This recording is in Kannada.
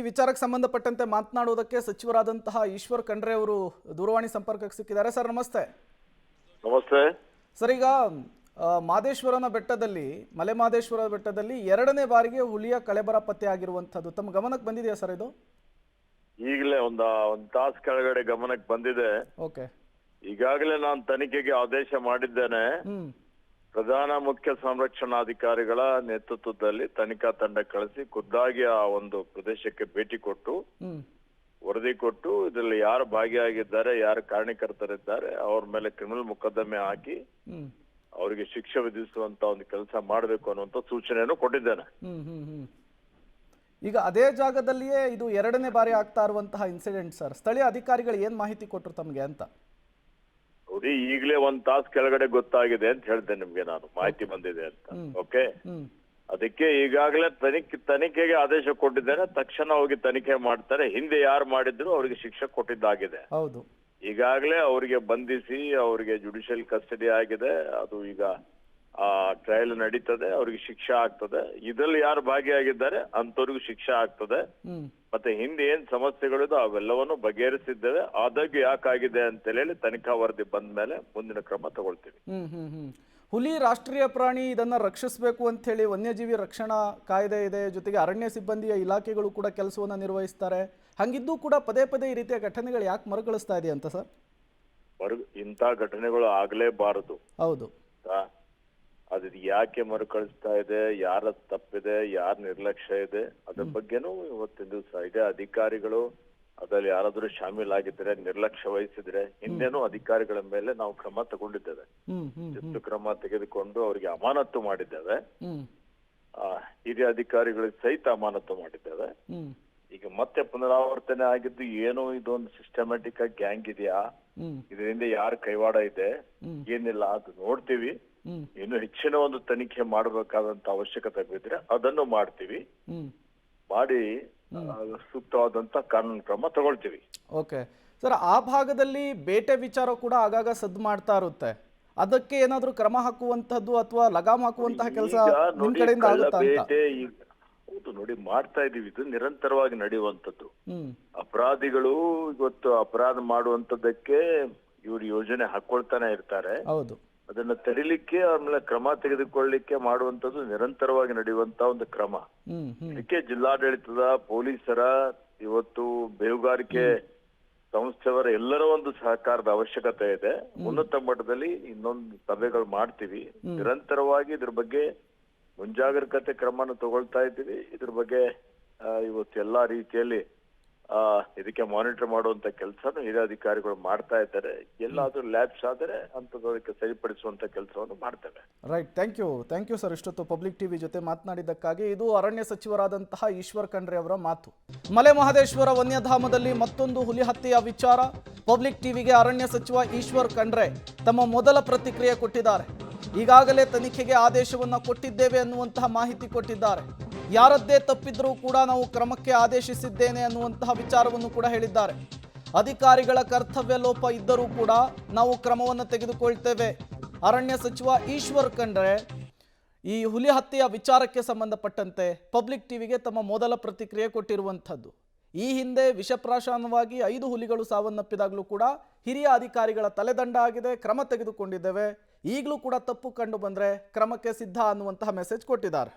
ವಿಚಾರಕ್ಕೆ ಸಂಬಂಧಪಟ್ಟಂತೆ ಮಾತನಾಡುವುದಕ್ಕೆ ಸಚಿವರಾದಂತಹ ಈಶ್ವರ್ ಖಂಡ್ರೆ ಅವರು ದೂರವಾಣಿ ಸಂಪರ್ಕಕ್ಕೆ ಸಿಕ್ಕಿದ್ದಾರೆ. ಸರ್ ನಮಸ್ತೆ. ನಮಸ್ತೆ ಸರ್, ಈಗ ಮಾದೇಶ್ವರನ ಬೆಟ್ಟದಲ್ಲಿ, ಮಲೆ ಮಾದೇಶ್ವರ ಬೆಟ್ಟದಲ್ಲಿ ಎರಡನೇ ಬಾರಿಗೆ ಹುಲಿಯ ಕಳೆಬರ ಪತ್ತೆ ಆಗಿರುವಂಥದ್ದು ತಮ್ಮ ಗಮನಕ್ಕೆ ಬಂದಿದೆಯಾ ಸರ್ ಇದು? ಈಗಲೇ ಒಂದು ತಾಸು ಕೆಳಗಡೆ ಗಮನಕ್ಕೆ ಬಂದಿದೆ. ಓಕೆ. ಈಗಾಗಲೇ ನಾನು ತನಿಖೆಗೆ ಆದೇಶ ಮಾಡಿದ್ದೇನೆ. ಪ್ರಧಾನ ಮುಖ್ಯ ಸಂರಕ್ಷಣಾಧಿಕಾರಿಗಳ ನೇತೃತ್ವದಲ್ಲಿ ತನಿಖಾ ತಂಡ ಕಳಿಸಿ ಖುದ್ದಾಗಿ ಆ ಒಂದು ಪ್ರದೇಶಕ್ಕೆ ಭೇಟಿ ಕೊಟ್ಟು ವರದಿ ಕೊಟ್ಟು ಇದರಲ್ಲಿ ಯಾರು ಭಾಗಿಯಾಗಿದ್ದಾರೆ, ಯಾರು ಕಾರಣಕರ್ತರಿದ್ದಾರೆ ಅವ್ರ ಮೇಲೆ ಕ್ರಿಮಿನಲ್ ಮೊಕದ್ದಮೆ ಹಾಕಿ ಅವರಿಗೆ ಶಿಕ್ಷೆ ವಿಧಿಸುವಂತ ಒಂದು ಕೆಲಸ ಮಾಡಬೇಕು ಅನ್ನುವಂತ ಸೂಚನೆಯನ್ನು ಕೊಟ್ಟಿದ್ದೇನೆ. ಈಗ ಅದೇ ಜಾಗದಲ್ಲಿಯೇ ಇದು ಎರಡನೇ ಬಾರಿ ಆಗ್ತಾ ಇರುವಂತಹ ಇನ್ಸಿಡೆಂಟ್ ಸರ್. ಸ್ಥಳೀಯ ಅಧಿಕಾರಿಗಳು ಏನ್ ಮಾಹಿತಿ ಕೊಟ್ಟರು ತಮ್ಗೆ ಅಂತ? ನೋಡಿ, ಈಗಲೇ ಒಂದು ತಾಸು ಕೆಳಗಡೆ ಗೊತ್ತಾಗಿದೆ ಅಂತ ಹೇಳ್ದೆ ನಿಮ್ಗೆ, ನಾನು ಮಾಹಿತಿ ಬಂದಿದೆ ಅಂತ. ಓಕೆ, ಅದಕ್ಕೆ ಈಗಾಗಲೇ ತನಿಖೆಗೆ ಆದೇಶ ಕೊಟ್ಟಿದ್ದೇನೆ. ತಕ್ಷಣ ಹೋಗಿ ತನಿಖೆ ಮಾಡ್ತಾರೆ. ಹಿಂದೆ ಯಾರು ಮಾಡಿದ್ರು ಅವರಿಗೆ ಶಿಕ್ಷೆ ಕೊಟ್ಟಿದ್ದಾಗಿದೆ. ಹೌದು, ಈಗಾಗಲೇ ಅವರಿಗೆ ಬಂಧಿಸಿ ಅವರಿಗೆ ಜುಡಿಷಿಯಲ್ ಕಸ್ಟಡಿ ಆಗಿದೆ. ಅದು ಈಗ ಟ್ರಯಲ್ ನಡೀತದೆ, ಅವ್ರಿಗೆ ಶಿಕ್ಷೆ ಆಗ್ತದೆ. ಇದ್ರಲ್ಲಿ ಯಾರು ಭಾಗಿಯಾಗಿದ್ದಾರೆ ಅಂತವ್ರಿಗೂ ಶಿಕ್ಷೆ ಆಗ್ತದೆ. ಮತ್ತೆ ಹಿಂದೆ ಏನ್ ಸಮಸ್ಯೆಗಳಿದೆ ಅವೆಲ್ಲವನ್ನು ಬಗೆಹರಿಸಿದ್ದೇವೆ. ಆದಾಗ್ಯೂ ಯಾಕಾಗಿದೆ ಅಂತ ಹೇಳಿ ತನಿಖಾ ವರದಿ ಬಂದ ಮೇಲೆ ಮುಂದಿನ ಕ್ರಮ ತಗೊಳ್ತೀವಿ. ಹುಲಿ ರಾಷ್ಟ್ರೀಯ ಪ್ರಾಣಿ, ಇದನ್ನ ರಕ್ಷಿಸಬೇಕು ಅಂತ ಹೇಳಿ ವನ್ಯಜೀವಿ ರಕ್ಷಣಾ ಕಾಯ್ದೆ ಇದೆ. ಜೊತೆಗೆ ಅರಣ್ಯ ಸಿಬ್ಬಂದಿಯ ಇಲಾಖೆಗಳು ಕೂಡ ಕೆಲಸವನ್ನ ನಿರ್ವಹಿಸ್ತಾರೆ. ಹಂಗಿದ್ದು ಕೂಡ ಪದೇ ಪದೇ ಈ ರೀತಿಯ ಘಟನೆಗಳು ಯಾಕೆ ಮರುಕಳಿಸ್ತಾ ಇದೆ ಅಂತ ಸರ್? ಇಂಥ ಘಟನೆಗಳು ಆಗ್ಲೇಬಾರದು. ಹೌದು, ಅದು ಯಾಕೆ ಮರುಕಳಿಸ್ತಾ ಇದೆ, ಯಾರ ತಪ್ಪಿದೆ, ಯಾರ ನಿರ್ಲಕ್ಷ್ಯ ಇದೆ, ಅದ್ರ ಬಗ್ಗೆನೂ ಇವತ್ತಿನ ದಿವಸ ಇದೆ. ಅಧಿಕಾರಿಗಳು ಅದ್ರಲ್ಲಿ ಯಾರಾದ್ರೂ ಶಾಮೀಲಾಗಿದ್ರೆ, ನಿರ್ಲಕ್ಷ್ಯ ವಹಿಸಿದ್ರೆ ಹಿಂದೆನೂ ಅಧಿಕಾರಿಗಳ ಮೇಲೆ ನಾವು ಕ್ರಮ ತಗೊಂಡಿದ್ದೇವೆ. ಶಿಸ್ತು ಕ್ರಮ ತೆಗೆದುಕೊಂಡು ಅವರಿಗೆ ಅಮಾನತು ಮಾಡಿದ್ದೇವೆ. ಹಿರಿಯ ಅಧಿಕಾರಿಗಳಿಗೆ ಸಹಿತ ಅಮಾನತು ಮಾಡಿದ್ದೇವೆ. ಈಗ ಮತ್ತೆ ಪುನರಾವರ್ತನೆ ಆಗಿದ್ದು ಏನು, ಇದೊಂದು ಸಿಸ್ಟಮ್ಯಾಟಿಕ್ ಆಗಿ ಗ್ಯಾಂಗ್ ಇದೆಯಾ, ಇದರಿಂದ ಯಾರ ಕೈವಾಡ ಇದೆ, ಏನಿಲ್ಲ ಅದು ನೋಡ್ತೀವಿ. ಇನ್ನು ಹೆಚ್ಚಿನ ಒಂದು ತನಿಖೆ ಮಾಡಬೇಕಾದಂತ ಅವಶ್ಯಕತೆ ಬಿದ್ರೆ ಅದನ್ನು ಮಾಡ್ತೀವಿ. ಮಾಡಿ ಸೂಕ್ತವಾದಂತ ಕಾನೂನು ಕ್ರಮ ತಗೊಳ್ತೀವಿ. ಓಕೆ ಸರ್, ಆ ಭಾಗದಲ್ಲಿ ಬೇಟೆ ವಿಚಾರ ಕೂಡ ಆಗಾಗ ಸದ್ದು ಮಾಡ್ತಾ ಇರುತ್ತೆ. ಅದಕ್ಕೆ ಏನಾದ್ರೂ ಕ್ರಮ ಹಾಕುವಂತದ್ದು ಅಥವಾ ಲಗಾಮ್ ಹಾಕುವಂತಹ ಕೆಲಸ ನಿಮ್ ಕಡೆಯಿಂದ ಆಗುತ್ತಾ ಅಂತ? ಹೌದು, ನೋಡಿ, ಮಾಡ್ತಾ ಇದೀವಿ. ಇದು ನಿರಂತರವಾಗಿ ನಡೆಯುವಂತದ್ದು. ಅಪರಾಧಿಗಳು ಇವತ್ತು ಅಪರಾಧ ಮಾಡುವಂತದ್ದಕ್ಕೆ ಇವ್ರು ಯೋಜನೆ ಹಾಕೊಳ್ತಾನೆ ಇರ್ತಾರೆ. ಹೌದು, ಅದನ್ನ ತಡಿಲಿಕ್ಕೆ ಅವ್ರ ಮೇಲೆ ಕ್ರಮ ತೆಗೆದುಕೊಳ್ಳಿಕ್ಕೆ ಮಾಡುವಂತದ್ದು ನಿರಂತರವಾಗಿ ನಡೆಯುವಂತ ಒಂದು ಕ್ರಮ. ಇದಕ್ಕೆ ಜಿಲ್ಲಾಡಳಿತದ, ಪೊಲೀಸರ, ಇವತ್ತು ಬೇಹುಗಾರಿಕೆ ಸಂಸ್ಥೆಯವರ ಎಲ್ಲರ ಒಂದು ಸಹಕಾರದ ಅವಶ್ಯಕತೆ ಇದೆ. ಉನ್ನತ ಮಟ್ಟದಲ್ಲಿ ಇನ್ನೊಂದು ಸಭೆಗಳು ಮಾಡ್ತೀವಿ. ನಿರಂತರವಾಗಿ ಇದ್ರ ಬಗ್ಗೆ ಮುಂಜಾಗ್ರತೆ ಕ್ರಮನ ತಗೊಳ್ತಾ ಇದ್ದೀವಿ. ಇದ್ರ ಬಗ್ಗೆ ಇವತ್ತು ಎಲ್ಲಾ ರೀತಿಯಲ್ಲಿ ಇದಕ್ಕೆ ಮಾನಿಟರ್ ಮಾಡುವಂತ ಕೆಲಸನು ಹಿರಿಯ ಅಧಿಕಾರಿಗಳು ಮಾಡ್ತಾ ಇದ್ದಾರೆ. ಎಲ್ಲಾದ್ರೂ ಲ್ಯಾಬ್ಸ್ ಆದರೆ ಅಂತದಕ್ಕೆ ಸರಿಪಡಿಸುವಂತ ಕೆಲಸವನ್ನು ಮಾಡ್ತೇವೆ. Right, thank you sir. ಇಷ್ಟೊತ್ತು ಪಬ್ಲಿಕ್ ಟಿವಿ ಜೊತೆ ಮಾತನಾಡಿದ್ದಕ್ಕಾಗಿ. ಇದು ಅರಣ್ಯ ಸಚಿವರಾದಂತಹ ಈಶ್ವರ್ ಖಂಡ್ರೆ ಅವರ ಮಾತು. ಮಲೆ ಮಹದೇಶ್ವರ ವನ್ಯಧಾಮದಲ್ಲಿ ಮತ್ತೊಂದು ಹುಲಿ ಹತ್ಯೆಯ ವಿಚಾರ. ಪಬ್ಲಿಕ್ ಟಿವಿಗೆ ಅರಣ್ಯ ಸಚಿವ ಈಶ್ವರ್ ಖಂಡ್ರೆ ತಮ್ಮ ಮೊದಲ ಪ್ರತಿಕ್ರಿಯೆ ಕೊಟ್ಟಿದ್ದಾರೆ. ಈಗಾಗಲೇ ತನಿಖೆಗೆ ಆದೇಶವನ್ನ ಕೊಟ್ಟಿದ್ದೇವೆ ಅನ್ನುವಂತಹ ಮಾಹಿತಿ ಕೊಟ್ಟಿದ್ದಾರೆ. ಯಾರದ್ದೇ ತಪ್ಪಿದ್ರೂ ಕೂಡ ನಾವು ಕ್ರಮಕ್ಕೆ ಆದೇಶಿಸಿದ್ದೇನೆ ಅನ್ನುವಂತಹ ವಿಚಾರವನ್ನು ಕೂಡ ಹೇಳಿದ್ದಾರೆ. ಅಧಿಕಾರಿಗಳ ಕರ್ತವ್ಯ ಲೋಪ ಇದ್ದರೂ ಕೂಡ ನಾವು ಕ್ರಮವನ್ನು ತೆಗೆದುಕೊಳ್ತೇವೆ. ಅರಣ್ಯ ಸಚಿವ ಈಶ್ವರ್ ಖಂಡ್ರೆ ಈ ಹುಲಿ ಹತ್ಯೆಯ ವಿಚಾರಕ್ಕೆ ಸಂಬಂಧಪಟ್ಟಂತೆ ಪಬ್ಲಿಕ್ ಟಿವಿಗೆ ತಮ್ಮ ಮೊದಲ ಪ್ರತಿಕ್ರಿಯೆ ಕೊಟ್ಟಿರುವಂಥದ್ದು. ಈ ಹಿಂದೆ ವಿಷಪ್ರಾಶನವಾಗಿ 5 ಹುಲಿಗಳು ಸಾವನ್ನಪ್ಪಿದಾಗಲೂ ಕೂಡ ಹಿರಿಯ ಅಧಿಕಾರಿಗಳ ತಲೆದಂಡ ಆಗಿದೆ, ಕ್ರಮ ತೆಗೆದುಕೊಂಡಿದ್ದೇವೆ. ಈಗಲೂ ಕೂಡ ತಪ್ಪು ಕಂಡು ಬಂದರೆ ಕ್ರಮಕ್ಕೆ ಸಿದ್ಧ ಅನ್ನುವಂತಹ ಮೆಸೇಜ್ ಕೊಟ್ಟಿದ್ದಾರೆ.